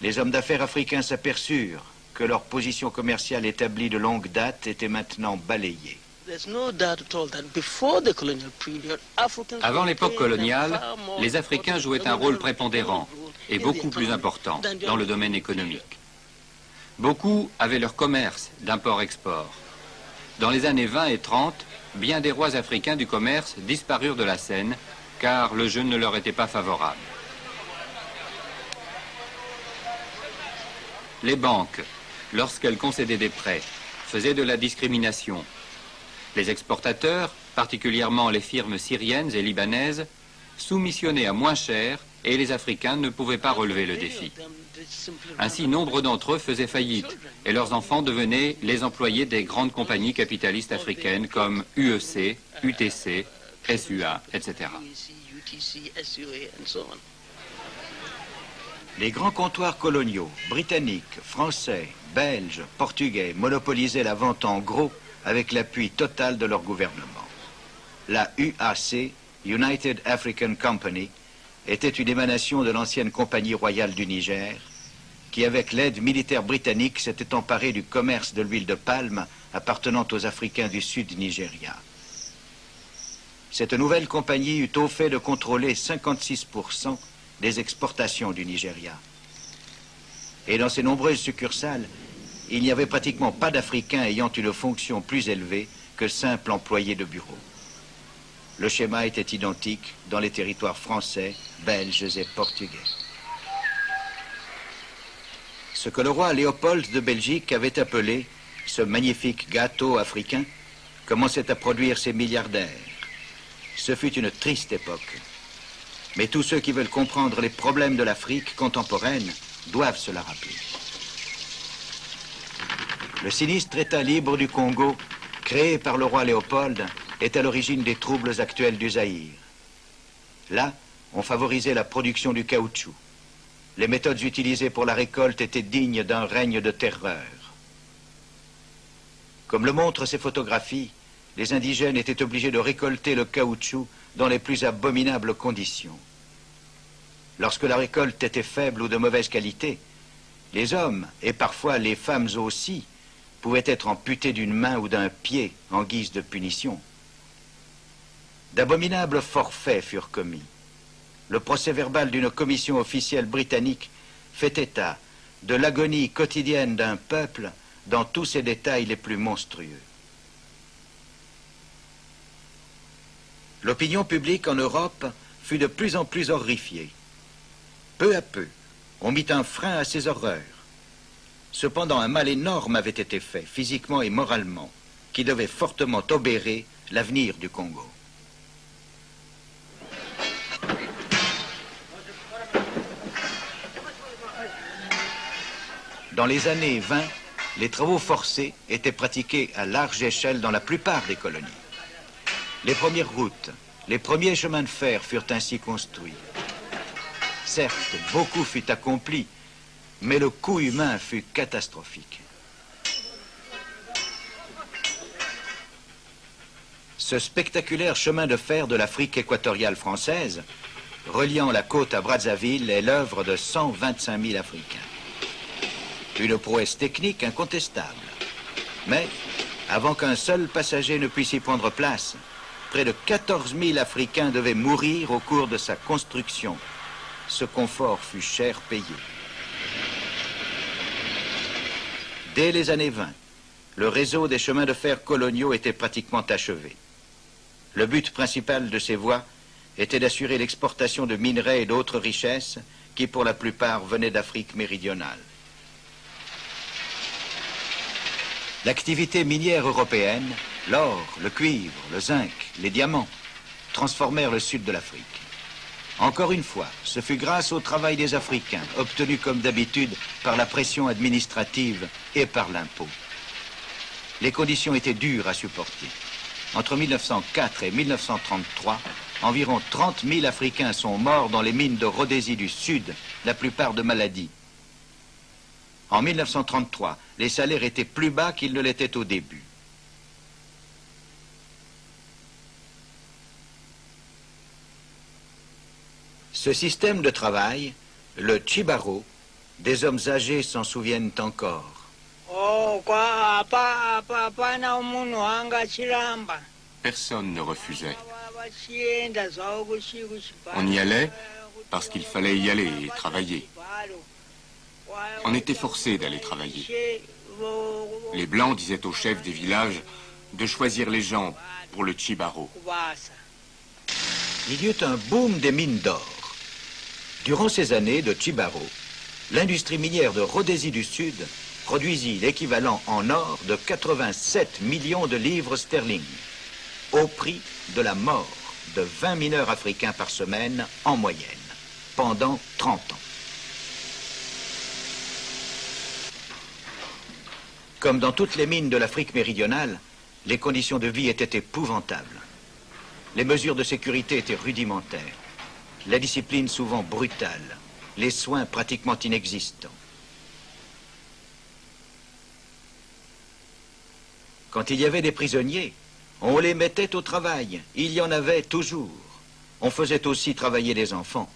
A: les hommes d'affaires africains s'aperçurent que leur position commerciale établie de longue date était maintenant balayée.
E: Avant l'époque coloniale, les Africains jouaient un rôle prépondérant et beaucoup plus important dans le domaine économique. Beaucoup avaient leur commerce d'import-export. Dans les années 20 et 30, bien des rois africains du commerce disparurent de la scène car le jeu ne leur était pas favorable. Les banques, lorsqu'elles concédaient des prêts, faisaient de la discrimination. Les exportateurs, particulièrement les firmes syriennes et libanaises, soumissionnaient à moins cher et les Africains ne pouvaient pas relever le défi. Ainsi, nombre d'entre eux faisaient faillite et leurs enfants devenaient les employés des grandes compagnies capitalistes africaines comme UEC, UTC, SUA, etc.
A: Les grands comptoirs coloniaux, britanniques, français, belges, portugais, monopolisaient la vente en gros avec l'appui total de leur gouvernement. La UAC, United African Company, était une émanation de l'ancienne Compagnie royale du Niger, qui, avec l'aide militaire britannique, s'était emparée du commerce de l'huile de palme appartenant aux Africains du sud Nigeria. Cette nouvelle compagnie eut au fait de contrôler 56% des exportations du Nigeria. Et dans ses nombreuses succursales, il n'y avait pratiquement pas d'Africains ayant une fonction plus élevée que simples employés de bureau. Le schéma était identique dans les territoires français, belges et portugais. Ce que le roi Léopold de Belgique avait appelé ce magnifique gâteau africain commençait à produire ses milliardaires. Ce fut une triste époque. Mais tous ceux qui veulent comprendre les problèmes de l'Afrique contemporaine doivent se la rappeler. Le sinistre État libre du Congo, créé par le roi Léopold, est à l'origine des troubles actuels du Zaïre. Là, on favorisait la production du caoutchouc. Les méthodes utilisées pour la récolte étaient dignes d'un règne de terreur. Comme le montrent ces photographies, les indigènes étaient obligés de récolter le caoutchouc dans les plus abominables conditions. Lorsque la récolte était faible ou de mauvaise qualité, les hommes, et parfois les femmes aussi, pouvaient être amputés d'une main ou d'un pied en guise de punition. D'abominables forfaits furent commis. Le procès-verbal d'une commission officielle britannique fait état de l'agonie quotidienne d'un peuple dans tous ses détails les plus monstrueux. L'opinion publique en Europe fut de plus en plus horrifiée. Peu à peu, on mit un frein à ces horreurs. Cependant, un mal énorme avait été fait, physiquement et moralement, qui devait fortement obérer l'avenir du Congo. Dans les années 20, les travaux forcés étaient pratiqués à large échelle dans la plupart des colonies. Les premières routes, les premiers chemins de fer furent ainsi construits. Certes, beaucoup fut accompli, mais le coût humain fut catastrophique. Ce spectaculaire chemin de fer de l'Afrique équatoriale française, reliant la côte à Brazzaville, est l'œuvre de 125 000 Africains. Une prouesse technique incontestable. Mais, avant qu'un seul passager ne puisse y prendre place, près de 14 000 Africains devaient mourir au cours de sa construction. Ce confort fut cher payé. Dès les années 20, le réseau des chemins de fer coloniaux était pratiquement achevé. Le but principal de ces voies était d'assurer l'exportation de minerais et d'autres richesses qui, pour la plupart, venaient d'Afrique méridionale. L'activité minière européenne, l'or, le cuivre, le zinc, les diamants, transformèrent le sud de l'Afrique. Encore une fois, ce fut grâce au travail des Africains, obtenu comme d'habitude par la pression administrative et par l'impôt. Les conditions étaient dures à supporter. Entre 1904 et 1933, environ 30 000 Africains sont morts dans les mines de Rhodésie du Sud, la plupart de maladies. En 1933, les salaires étaient plus bas qu'ils ne l'étaient au début. Ce système de travail, le Chibaro, des hommes âgés s'en souviennent encore.
C: Personne ne refusait. On y allait parce qu'il fallait y aller et travailler. On était forcé d'aller travailler. Les Blancs disaient aux chefs des villages de choisir les gens pour le Chibaro.
A: il y eut un boom des mines d'or. Durant ces années de Chibaro, l'industrie minière de Rhodésie du Sud produisit l'équivalent en or de 87 millions de livres sterling, au prix de la mort de 20 mineurs africains par semaine en moyenne, pendant 30 ans. Comme dans toutes les mines de l'Afrique méridionale, les conditions de vie étaient épouvantables. Les mesures de sécurité étaient rudimentaires, la discipline souvent brutale, les soins pratiquement inexistants. Quand il y avait des prisonniers, on les mettait au travail. Il y en avait toujours. On faisait aussi travailler les enfants.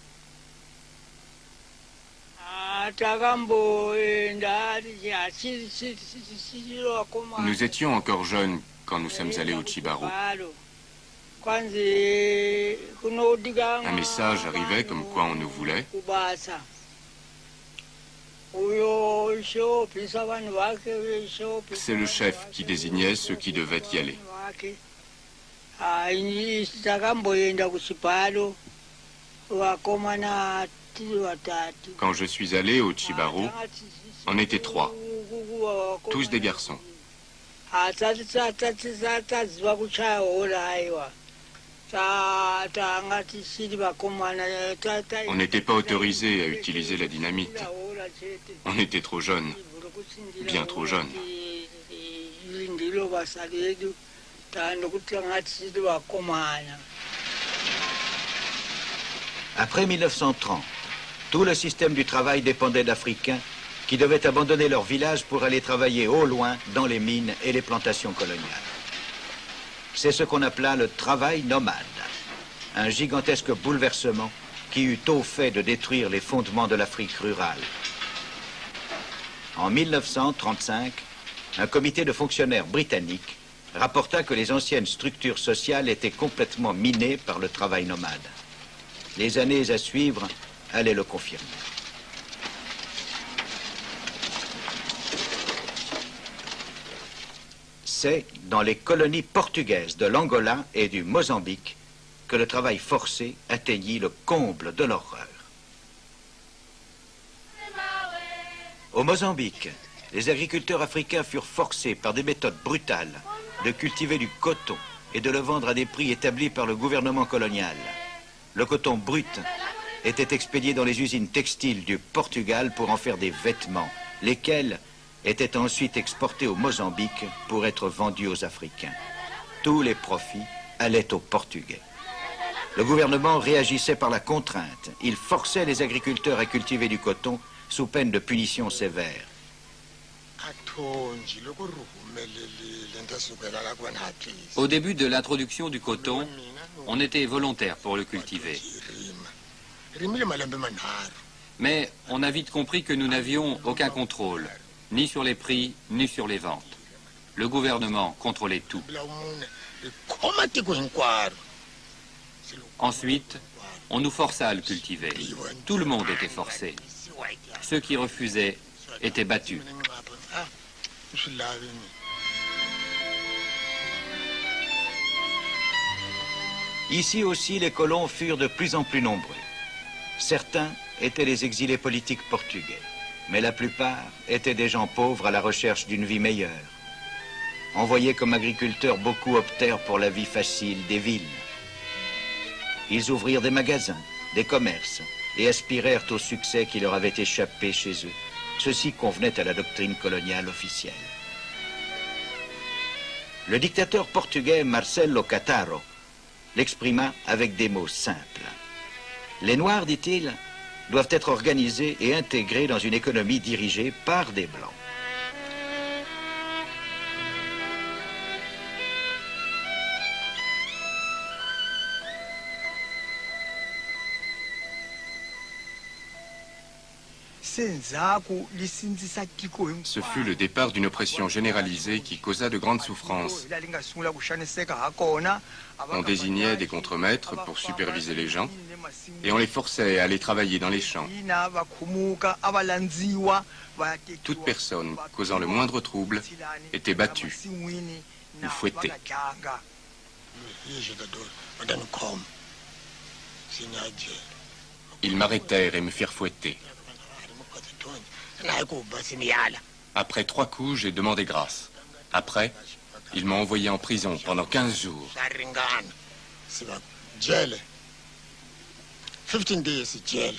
C: Nous étions encore jeunes quand nous sommes allés au Chibaro. Un message arrivait comme quoi on nous voulait. C'est le chef qui désignait ceux qui devaient y aller. Quand je suis allé au Chibaro, on était 3, tous des garçons. On n'était pas autorisé à utiliser la dynamite. On était trop jeunes, bien trop jeunes.
A: Après 1930, tout le système du travail dépendait d'Africains qui devaient abandonner leur village pour aller travailler au loin dans les mines et les plantations coloniales. C'est ce qu'on appela le travail nomade, un gigantesque bouleversement qui eut au fait de détruire les fondements de l'Afrique rurale. En 1935, un comité de fonctionnaires britanniques rapporta que les anciennes structures sociales étaient complètement minées par le travail nomade. Les années à suivre allaient le confirmer. C'est dans les colonies portugaises de l'Angola et du Mozambique que le travail forcé atteignit le comble de l'horreur. Au Mozambique, les agriculteurs africains furent forcés par des méthodes brutales de cultiver du coton et de le vendre à des prix établis par le gouvernement colonial. Le coton brut était expédié dans les usines textiles du Portugal pour en faire des vêtements, lesquels étaient ensuite exportés au Mozambique pour être vendus aux Africains. Tous les profits allaient aux Portugais. Le gouvernement réagissait par la contrainte. Il forçait les agriculteurs à cultiver du coton sous peine de punitions sévères.
E: Au début de l'introduction du coton, on était volontaire pour le cultiver. Mais on a vite compris que nous n'avions aucun contrôle, ni sur les prix, ni sur les ventes. Le gouvernement contrôlait tout. Ensuite, on nous força à le cultiver. Tout le monde était forcé. Ceux qui refusaient étaient battus.
A: Ici aussi, les colons furent de plus en plus nombreux. Certains étaient les exilés politiques portugais, mais la plupart étaient des gens pauvres à la recherche d'une vie meilleure. Envoyés comme agriculteurs, beaucoup optèrent pour la vie facile des villes. Ils ouvrirent des magasins, des commerces, et aspirèrent au succès qui leur avait échappé chez eux. Ceci convenait à la doctrine coloniale officielle. Le dictateur portugais Marcelo Cattaro l'exprima avec des mots simples. Les Noirs, dit-il, doivent être organisés et intégrés dans une économie dirigée par des Blancs.
C: Ce fut le départ d'une oppression généralisée qui causa de grandes souffrances. On désignait des contremaîtres pour superviser les gens et on les forçait à aller travailler dans les champs. Toute personne causant le moindre trouble était battue ou fouettée. Ils m'arrêtèrent et me firent fouetter. Après 3 coups, j'ai demandé grâce. Après, ils m'ont envoyé en prison pendant 15 jours.
G: 15 days jail.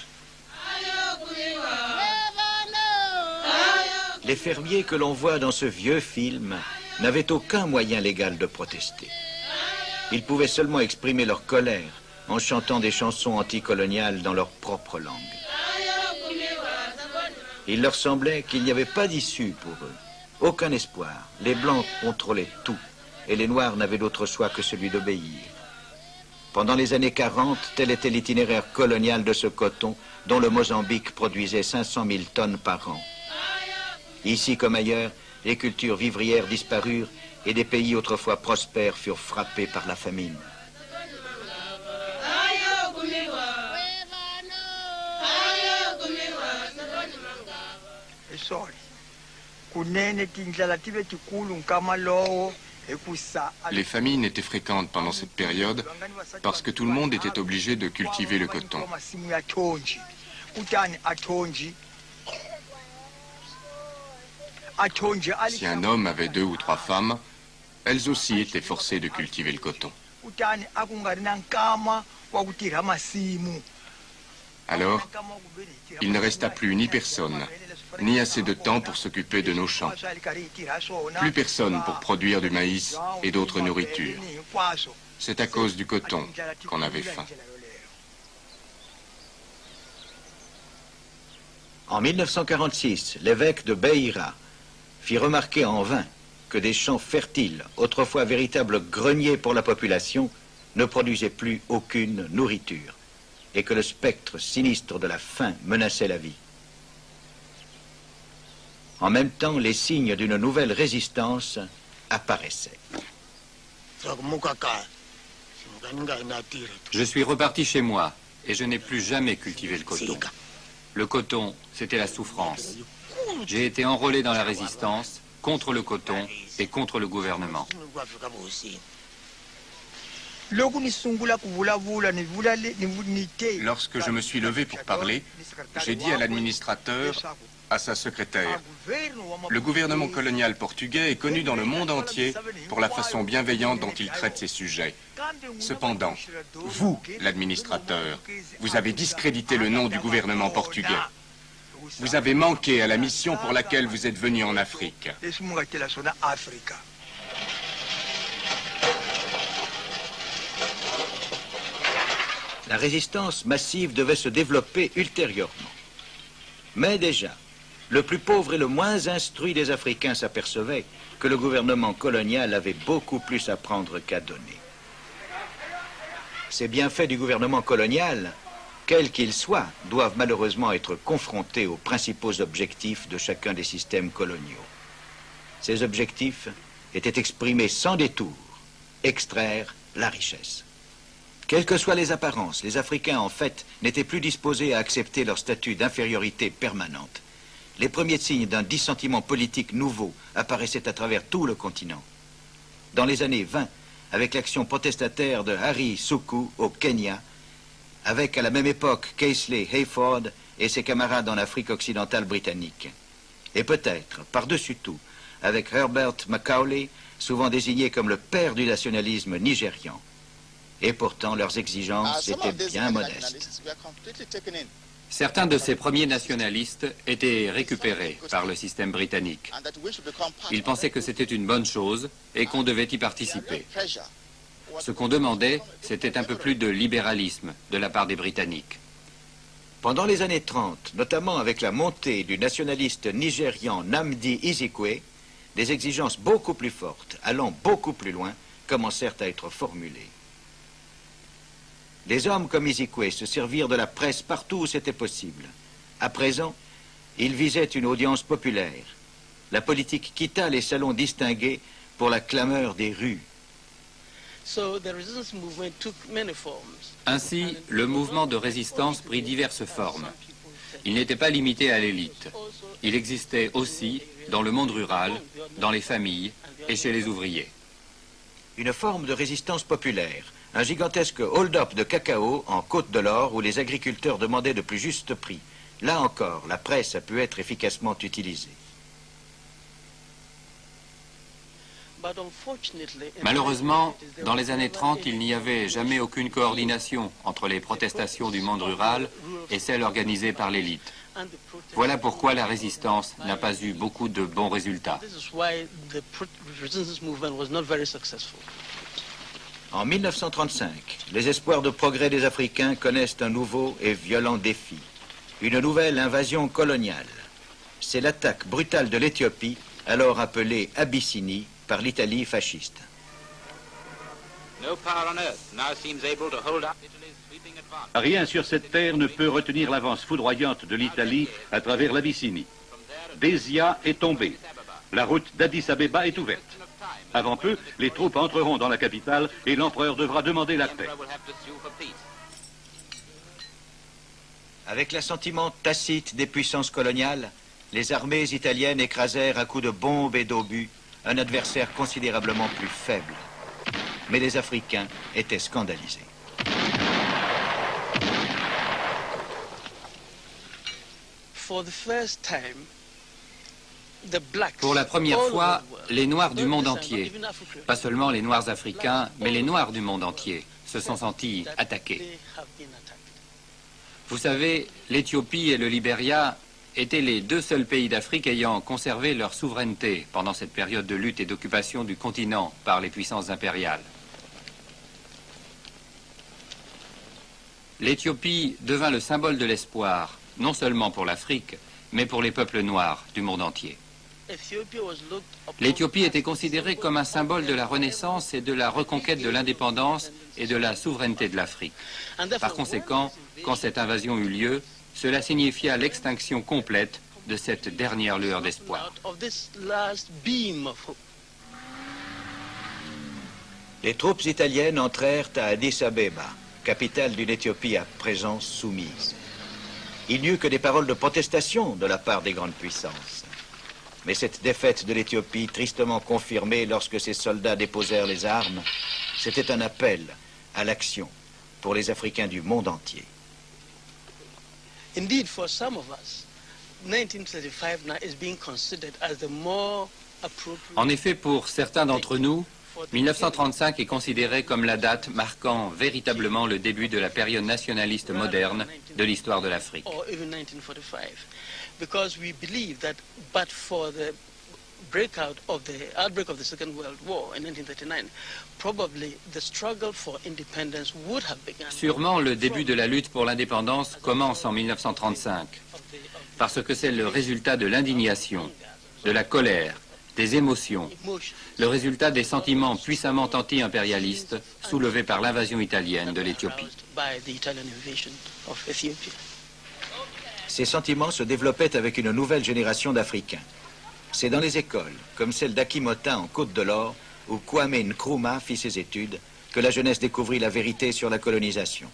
A: Les fermiers que l'on voit dans ce vieux film n'avaient aucun moyen légal de protester. Ils pouvaient seulement exprimer leur colère en chantant des chansons anticoloniales dans leur propre langue. Il leur semblait qu'il n'y avait pas d'issue pour eux, aucun espoir. Les Blancs contrôlaient tout et les Noirs n'avaient d'autre choix que celui d'obéir. Pendant les années 40, tel était l'itinéraire colonial de ce coton dont le Mozambique produisait 500 000 tonnes par an. Ici comme ailleurs, les cultures vivrières disparurent et des pays autrefois prospères furent frappés par la famine.
C: Les famines étaient fréquentes pendant cette période parce que tout le monde était obligé de cultiver le coton. Si un homme avait 2 ou 3 femmes, elles aussi étaient forcées de cultiver le coton. Alors, il ne resta plus ni personne, ni assez de temps pour s'occuper de nos champs. Plus personne pour produire du maïs et d'autres nourritures. C'est à cause du coton qu'on avait faim.
A: En 1946, l'évêque de Beira fit remarquer en vain que des champs fertiles, autrefois véritables greniers pour la population, ne produisaient plus aucune nourriture et que le spectre sinistre de la faim menaçait la vie. En même temps, les signes d'une nouvelle résistance apparaissaient.
E: Je suis reparti chez moi et je n'ai plus jamais cultivé le coton. Le coton, c'était la souffrance. J'ai été enrôlé dans la résistance contre le coton et contre le gouvernement.
C: Lorsque je me suis levé pour parler, j'ai dit à l'administrateur, à sa secrétaire, le gouvernement colonial portugais est connu dans le monde entier pour la façon bienveillante dont il traite ses sujets. Cependant, vous, l'administrateur, vous avez discrédité le nom du gouvernement portugais. Vous avez manqué à la mission pour laquelle vous êtes venu en Afrique.
A: La résistance massive devait se développer ultérieurement. Mais déjà, le plus pauvre et le moins instruit des Africains s'apercevaient que le gouvernement colonial avait beaucoup plus à prendre qu'à donner. Ces bienfaits du gouvernement colonial, quels qu'ils soient, doivent malheureusement être confrontés aux principaux objectifs de chacun des systèmes coloniaux. Ces objectifs étaient exprimés sans détour, extraire la richesse. Quelles que soient les apparences, les Africains, en fait, n'étaient plus disposés à accepter leur statut d'infériorité permanente. Les premiers signes d'un dissentiment politique nouveau apparaissaient à travers tout le continent. Dans les années 20, avec l'action protestataire de Harry Suku au Kenya, avec à la même époque Casely Hayford et ses camarades en Afrique occidentale britannique. Et peut-être, par-dessus tout, avec Herbert Macaulay, souvent désigné comme le père du nationalisme nigérian. Et pourtant, leurs exigences étaient bien modestes.
E: Certains de ces premiers nationalistes étaient récupérés par le système britannique. Ils pensaient que c'était une bonne chose et qu'on devait y participer. Ce qu'on demandait, c'était un peu plus de libéralisme de la part des Britanniques.
A: Pendant les années 30, notamment avec la montée du nationaliste nigérian Nnamdi Ezekwe, des exigences beaucoup plus fortes, allant beaucoup plus loin, commencèrent à être formulées. Des hommes comme Ezekwe se servirent de la presse partout où c'était possible. À présent, ils visaient une audience populaire. La politique quitta les salons distingués pour la clameur des rues.
E: Ainsi, le mouvement de résistance prit diverses formes. Il n'était pas limité à l'élite. Il existait aussi dans le monde rural, dans les familles et chez les ouvriers.
A: Une forme de résistance populaire, Un gigantesque hold-up de cacao en Côte de l'Or où les agriculteurs demandaient de plus justes prix. Là encore, la presse a pu être efficacement utilisée.
E: Malheureusement, dans les années 30, il n'y avait jamais aucune coordination entre les protestations du monde rural et celles organisées par l'élite. Voilà pourquoi la résistance n'a pas eu beaucoup de bons résultats.
A: En 1935, les espoirs de progrès des Africains connaissent un nouveau et violent défi. Une nouvelle invasion coloniale. C'est l'attaque brutale de l'Éthiopie, alors appelée Abyssinie, par l'Italie fasciste.
D: Rien sur cette terre ne peut retenir l'avance foudroyante de l'Italie à travers l'Abyssinie. Bézia est tombée. La route d'Addis Abeba est ouverte. Avant peu, les troupes entreront dans la capitale et l'empereur devra demander la paix.
A: Avec l'assentiment tacite des puissances coloniales, les armées italiennes écrasèrent à coups de bombes et d'obus un adversaire considérablement plus faible. Mais les Africains étaient scandalisés.
E: Pour la première fois, les Noirs du monde entier, pas seulement les Noirs africains, mais les Noirs du monde entier, se sont sentis attaqués. Vous savez, l'Éthiopie et le Libéria étaient les deux seuls pays d'Afrique ayant conservé leur souveraineté pendant cette période de lutte et d'occupation du continent par les puissances impériales. L'Éthiopie devint le symbole de l'espoir, non seulement pour l'Afrique, mais pour les peuples noirs du monde entier. L'Éthiopie était considérée comme un symbole de la renaissance et de la reconquête de l'indépendance et de la souveraineté de l'Afrique. Par conséquent, quand cette invasion eut lieu, cela signifia l'extinction complète de cette dernière lueur d'espoir.
A: Les troupes italiennes entrèrent à Addis Abeba, capitale d'une Éthiopie à présent soumise. Il n'y eut que des paroles de protestation de la part des grandes puissances. Mais cette défaite de l'Éthiopie, tristement confirmée lorsque ses soldats déposèrent les armes, c'était un appel à l'action pour les Africains du monde entier.
G: Indeed, for some of us, 1935 now is being considered as the more appropriate.
E: En effet, pour certains d'entre nous, 1935 est considéré comme la date marquant véritablement le début de la période nationaliste moderne de l'histoire de l'Afrique.
G: Or even 1945, because we believe that but for the outbreak of the Second World War in 1939, probably the struggle for independence would have begun.
E: Sûrement, le début de la lutte pour l'indépendance commence en 1935, parce que c'est le résultat de l'indignation, de la colère, des émotions, le résultat des sentiments puissamment anti-impérialistes soulevés par l'invasion italienne de l'Éthiopie.
A: Ces sentiments se développaient avec une nouvelle génération d'Africains. C'est dans les écoles, comme celle d'Akimota en Côte de l'Or, où Kwame Nkrumah fit ses études, que la jeunesse découvrit la vérité sur la colonisation.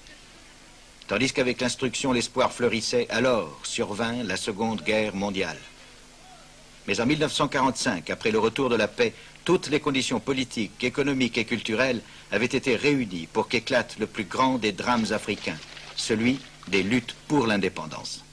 A: Tandis qu'avec l'instruction l'espoir fleurissait, alors survint la Seconde Guerre mondiale. Mais en 1945, après le retour de la paix, toutes les conditions politiques, économiques et culturelles avaient été réunies pour qu'éclate le plus grand des drames africains, celui des luttes pour l'indépendance.